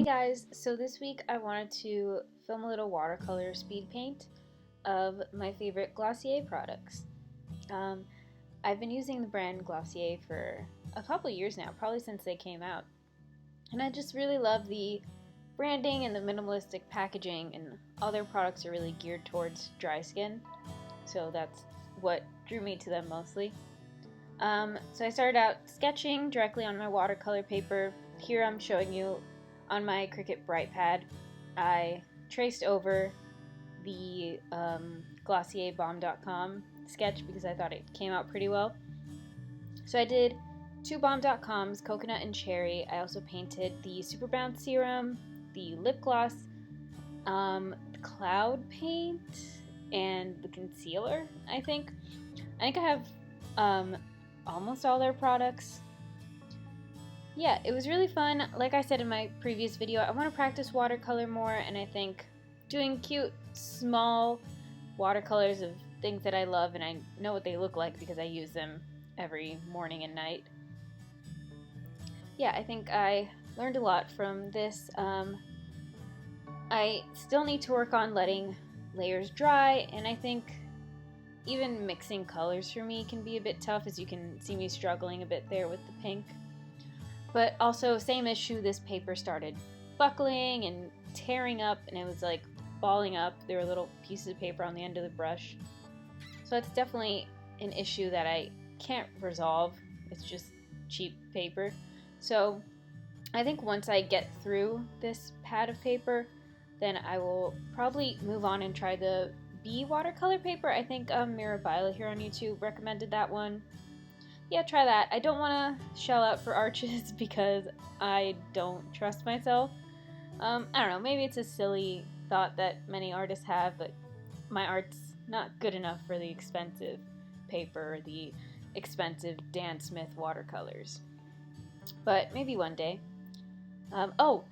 Hey guys, so this week I wanted to film a little watercolor speed paint of my favorite Glossier products. Um, I've been using the brand Glossier for a couple years now, probably since they came out. And I just really love the branding and the minimalistic packaging, and all their products are really geared towards dry skin. So that's what drew me to them mostly. So I started out sketching directly on my watercolor paper. Here I'm showing you on my Cricut Bright Pad. I traced over the Glossier Bomb.com sketch because I thought it came out pretty well. So I did two Bomb.coms, coconut and cherry. I also painted the Super Bounce serum, the lip gloss, the cloud paint, and the concealer, I think. I have almost all their products. Yeah, it was really fun. Like I said in my previous video, I want to practice watercolor more, and I think doing cute, small watercolors of things that I love, and I know what they look like because I use them every morning and night. Yeah, I think I learned a lot from this. I still need to work on letting layers dry, and I think even mixing colors for me can be a bit tough, as you can see me struggling a bit there with the pink. But also, same issue, this paper started buckling and tearing up, and it was like balling up. There were little pieces of paper on the end of the brush. So it's definitely an issue that I can't resolve. It's just cheap paper. So I think once I get through this pad of paper, then I will probably move on and try the B watercolor paper. I think Mirabila here on YouTube recommended that one. Yeah, try that. I don't want to shell out for arches because I don't trust myself. I don't know, maybe it's a silly thought that many artists have, but my art's not good enough for the expensive paper, the expensive Dan Smith watercolors. But maybe one day. Oh,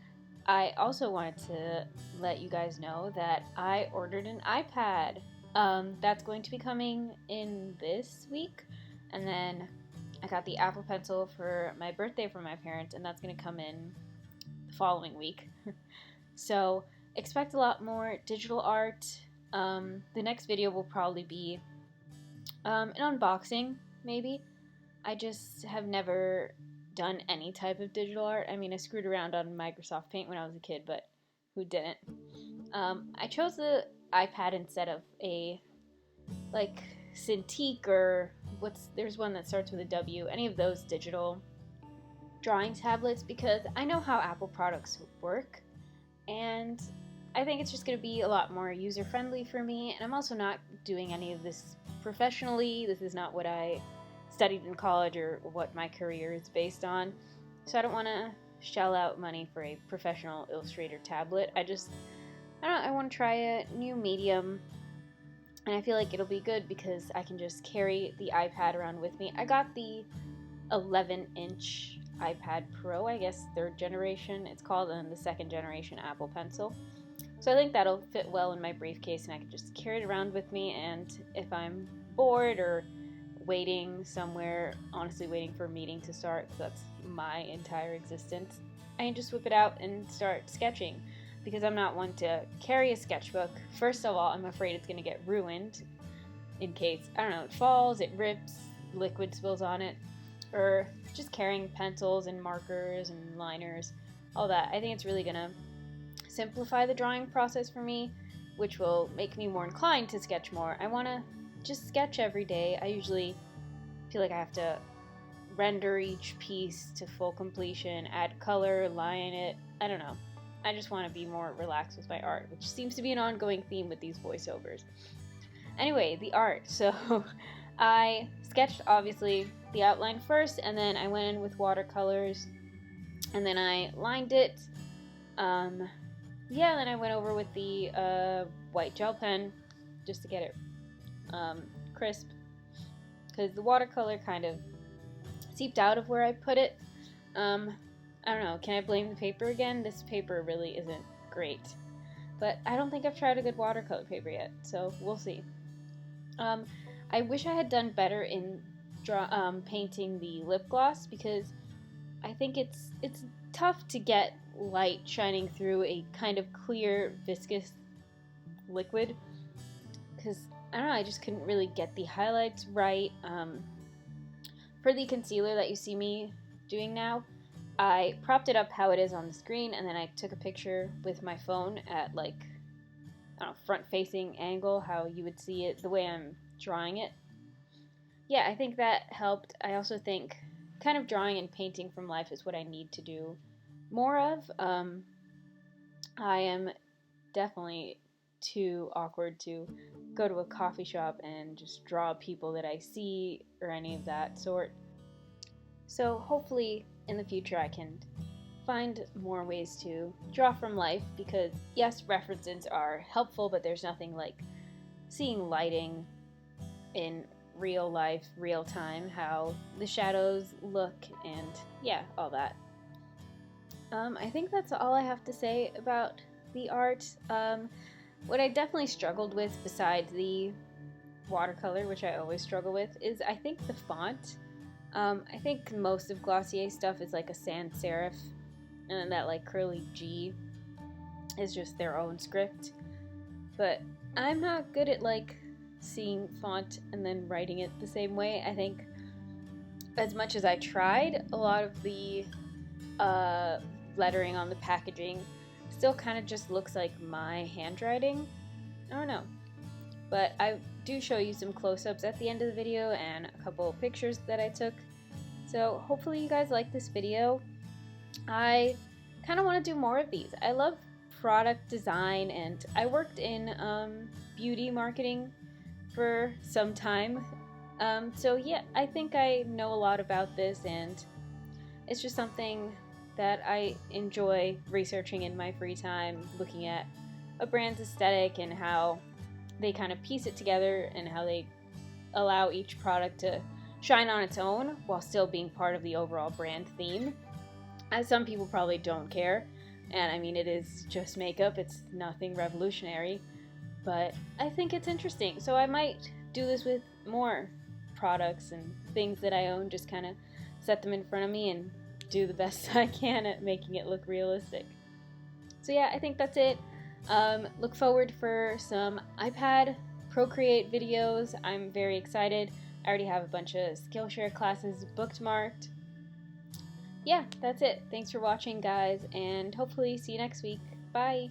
I also wanted to let you guys know that I ordered an iPad. That's going to be coming in this week, and then I got the Apple Pencil for my birthday from my parents, and that's going to come in the following week. So expect a lot more digital art. The next video will probably be an unboxing, maybe. I just have never done any type of digital art. I mean, I screwed around on Microsoft Paint when I was a kid, but who didn't? I chose the iPad instead of a, like, Cintiq or there's one that starts with a W, any of those digital drawing tablets, because I know how Apple products work, and I think it's just going to be a lot more user-friendly for me, and I'm also not doing any of this professionally. This is not what I studied in college or what my career is based on, so I don't want to shell out money for a professional Illustrator tablet. I don't know, I want to try a new medium, and I feel like it'll be good because I can just carry the iPad around with me. I got the 11-inch iPad Pro, I guess third generation it's called, and the second generation Apple Pencil. So I think that'll fit well in my briefcase, and I can just carry it around with me, and if I'm bored or waiting somewhere, honestly waiting for a meeting to start, because that's my entire existence, I can just whip it out and start sketching. Because I'm not one to carry a sketchbook. First of all, I'm afraid it's going to get ruined in case, I don't know, it falls, it rips, liquid spills on it, or just carrying pencils and markers and liners, all that. I think it's really going to simplify the drawing process for me, which will make me more inclined to sketch more. I want to just sketch every day. I usually feel like I have to render each piece to full completion, add color, line it, I don't know. I just want to be more relaxed with my art, which seems to be an ongoing theme with these voiceovers. Anyway, the art. So I sketched, obviously, the outline first, and then I went in with watercolors, and then I lined it. Then I went over with the white gel pen just to get it crisp, because the watercolor kind of seeped out of where I put it. I don't know, can I blame the paper again? This paper really isn't great. But I don't think I've tried a good watercolor paper yet, so we'll see. I wish I had done better in painting the lip gloss, because I think it's tough to get light shining through a kind of clear, viscous liquid, because I don't know, I just couldn't really get the highlights right. For the concealer that you see me doing now, I propped it up how it is on the screen, and then I took a picture with my phone at like, I don't know, front-facing angle, how you would see it the way I'm drawing it. Yeah, I think that helped. I also think kind of drawing and painting from life is what I need to do more of. I am definitely too awkward to go to a coffee shop and just draw people that I see or any of that sort. So hopefully in the future I can find more ways to draw from life, because yes, references are helpful, but there's nothing like seeing lighting in real life, real time, how the shadows look, and yeah, all that. I think that's all I have to say about the art. What I definitely struggled with, besides the watercolor, which I always struggle with, is I think the font. I think most of Glossier stuff is like a sans serif, and that like curly G is just their own script. But I'm not good at like seeing font and then writing it the same way. I think as much as I tried, a lot of the lettering on the packaging still kind of just looks like my handwriting. I don't know. But I do show you some close-ups at the end of the video and a couple of pictures that I took. So hopefully you guys like this video. I kind of want to do more of these. I love product design, and I worked in beauty marketing for some time. So yeah, I think I know a lot about this, and it's just something that I enjoy researching in my free time, looking at a brand's aesthetic and how they kind of piece it together and how they allow each product to shine on its own while still being part of the overall brand theme. As some people probably don't care, and I mean, it is just makeup, it's nothing revolutionary, but I think it's interesting. So I might do this with more products and things that I own, just kind of set them in front of me and do the best I can at making it look realistic. So yeah, I think that's it. Look forward for some iPad Procreate videos. I'm very excited. I already have a bunch of Skillshare classes bookmarked. Yeah, that's it. Thanks for watching, guys, and hopefully see you next week. Bye!